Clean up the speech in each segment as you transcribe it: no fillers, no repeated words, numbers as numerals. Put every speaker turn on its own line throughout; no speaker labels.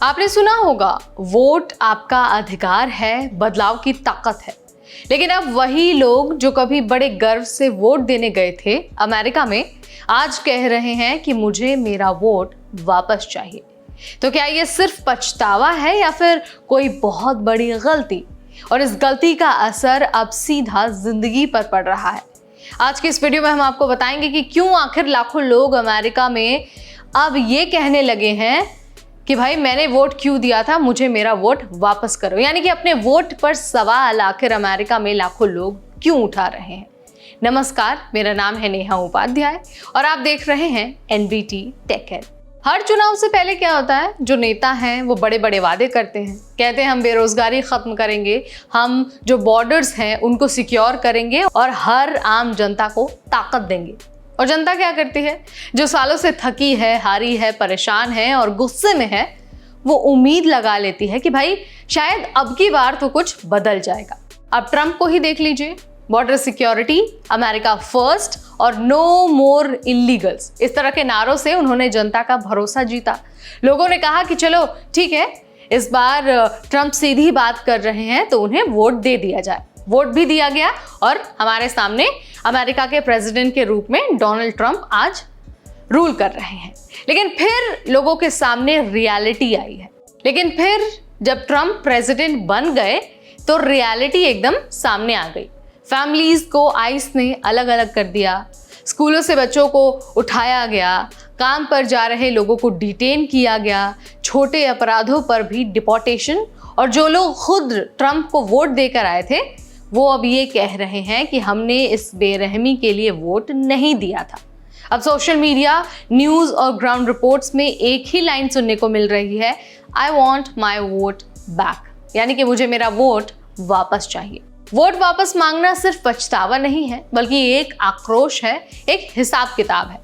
आपने सुना होगा, वोट आपका अधिकार है, बदलाव की ताकत है। लेकिन अब वही लोग जो कभी बड़े गर्व से वोट देने गए थे अमेरिका में, आज कह रहे हैं कि मुझे मेरा वोट वापस चाहिए। तो क्या ये सिर्फ पछतावा है या फिर कोई बहुत बड़ी गलती? और इस गलती का असर अब सीधा जिंदगी पर पड़ रहा है। आज के इस वीडियो में हम आपको बताएंगे कि क्यों आखिर लाखों लोग अमेरिका में अब ये कहने लगे हैं कि भाई मैंने वोट क्यों दिया था, मुझे मेरा वोट वापस करो। यानी कि अपने वोट पर सवाल आखिर अमेरिका में लाखों लोग क्यों उठा रहे हैं। नमस्कार, मेरा नाम है नेहा उपाध्याय और आप देख रहे हैं NBT टेक। हर चुनाव से पहले क्या होता है, जो नेता हैं वो बड़े बड़े वादे करते हैं। कहते हैं हम बेरोजगारी खत्म करेंगे, हम जो बॉर्डर्स हैं उनको सिक्योर करेंगे और हर आम जनता को ताकत देंगे। और जनता क्या करती है? जो सालों से थकी है, हारी है, परेशान है और गुस्से में है, वो उम्मीद लगा लेती है कि भाई शायद अब की बार तो कुछ बदल जाएगा। अब ट्रंप को ही देख लीजिए, बॉर्डर सिक्योरिटी, अमेरिका फर्स्ट और नो मोर इलीगल्स, इस तरह के नारों से उन्होंने जनता का भरोसा जीता। लोगों ने कहा कि चलो ठीक है, इस बार ट्रंप सीधी बात कर रहे हैं तो उन्हें वोट दे दिया जाए। वोट भी दिया गया और हमारे सामने अमेरिका के प्रेसिडेंट के रूप में डोनाल्ड ट्रंप आज रूल कर रहे हैं। लेकिन फिर लोगों के सामने रियलिटी आई है। लेकिन फिर जब ट्रंप प्रेसिडेंट बन गए तो रियलिटी एकदम सामने आ गई। फैमिलीज को आइस ने अलग अलग कर दिया, स्कूलों से बच्चों को उठाया गया, काम पर जा रहे लोगों को डिटेन किया गया, छोटे अपराधों पर भी डिपोर्टेशन। और जो लोग खुद ट्रंप को वोट देकर आए थे वो अब ये कह रहे हैं कि हमने इस बेरहमी के लिए वोट नहीं दिया था। अब सोशल मीडिया, न्यूज़ और ग्राउंड रिपोर्ट्स में एक ही लाइन सुनने को मिल रही है, I want my vote back, यानी कि मुझे मेरा वोट वापस चाहिए। वोट वापस मांगना सिर्फ पछतावा नहीं है, बल्कि एक आक्रोश है, एक हिसाब किताब है।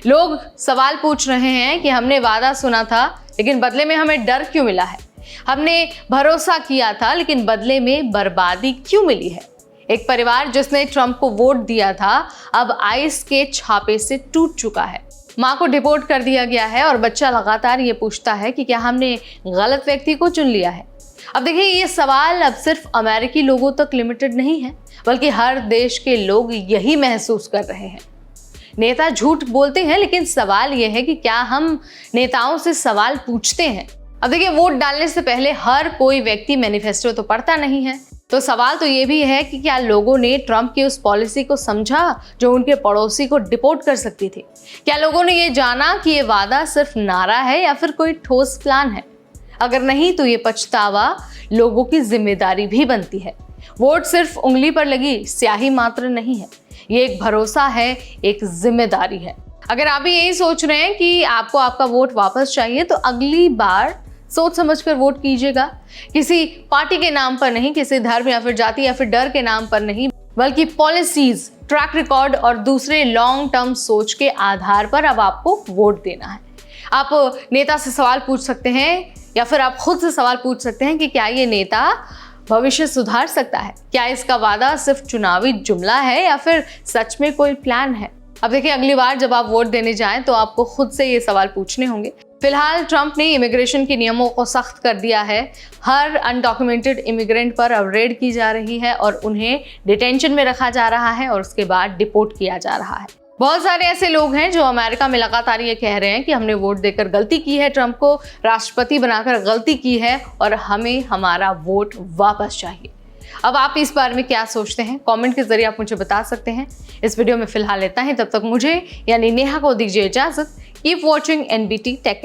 लोग सवाल पूछ रहे हैं कि हमने वादा सुना था लेकिन बदले में हमें डर क्यों मिला है? हमने भरोसा किया था लेकिन बदले में बर्बादी क्यों मिली है? एक परिवार जिसने ट्रंप को वोट दिया था अब आइस के छापे से टूट चुका है। माँ को डिपोर्ट कर दिया गया है और बच्चा लगातार ये पूछता है कि क्या हमने गलत व्यक्ति को चुन लिया है। अब देखिए, ये सवाल अब सिर्फ अमेरिकी लोगों तक लिमिटेड नहीं है, बल्कि हर देश के लोग यही महसूस कर रहे हैं। नेता झूठ बोलते हैं, लेकिन सवाल यह है कि क्या हम नेताओं से सवाल पूछते हैं? अब देखिए, वोट डालने से पहले हर कोई व्यक्ति मैनिफेस्टो तो पढ़ता नहीं है। तो सवाल तो ये भी है कि क्या लोगों ने ट्रंप की उस पॉलिसी को समझा जो उनके पड़ोसी को डिपोर्ट कर सकती थी? क्या लोगों ने ये जाना कि ये वादा सिर्फ नारा है या फिर कोई ठोस प्लान है? अगर नहीं तो ये पछतावा लोगों की जिम्मेदारी भी बनती है। वोट सिर्फ उंगली पर लगी स्याही मात्र नहीं है, ये एक भरोसा है, एक जिम्मेदारी है। अगर आप भी यही सोच रहे हैं कि आपको आपका वोट वापस चाहिए तो अगली बार सोच समझकर वोट कीजिएगा। किसी पार्टी के नाम पर नहीं, किसी धर्म या फिर जाति या फिर डर के नाम पर नहीं, बल्कि पॉलिसीज, ट्रैक रिकॉर्ड और दूसरे लॉन्ग टर्म सोच के आधार पर अब आपको वोट देना है। आप नेता से सवाल पूछ सकते हैं या फिर आप खुद से सवाल पूछ सकते हैं कि क्या ये नेता भविष्य सुधार सकता है? क्या इसका वादा सिर्फ चुनावी जुमला है या फिर सच में कोई प्लान है? अब देखिए, अगली बार जब आप वोट देने जाएं तो आपको खुद से ये सवाल पूछने होंगे। फिलहाल ट्रंप ने इमिग्रेशन के नियमों को सख्त कर दिया है। हर अनडॉक्यूमेंटेड इमिग्रेंट पर अब रेड की जा रही है और उन्हें डिटेंशन में रखा जा रहा है और उसके बाद डिपोर्ट किया जा रहा है। बहुत सारे ऐसे लोग हैं जो अमेरिका में लगातार ये कह रहे हैं कि हमने वोट देकर गलती की है, ट्रंप को राष्ट्रपति बनाकर गलती की है और हमें हमारा वोट वापस चाहिए। अब आप इस बारे में क्या सोचते हैं? कमेंट के जरिए आप मुझे बता सकते हैं। इस वीडियो में फिलहाल इतना ही। तब तक मुझे यानी नेहा को दीजिए इजाजत। Keep watching NBT take.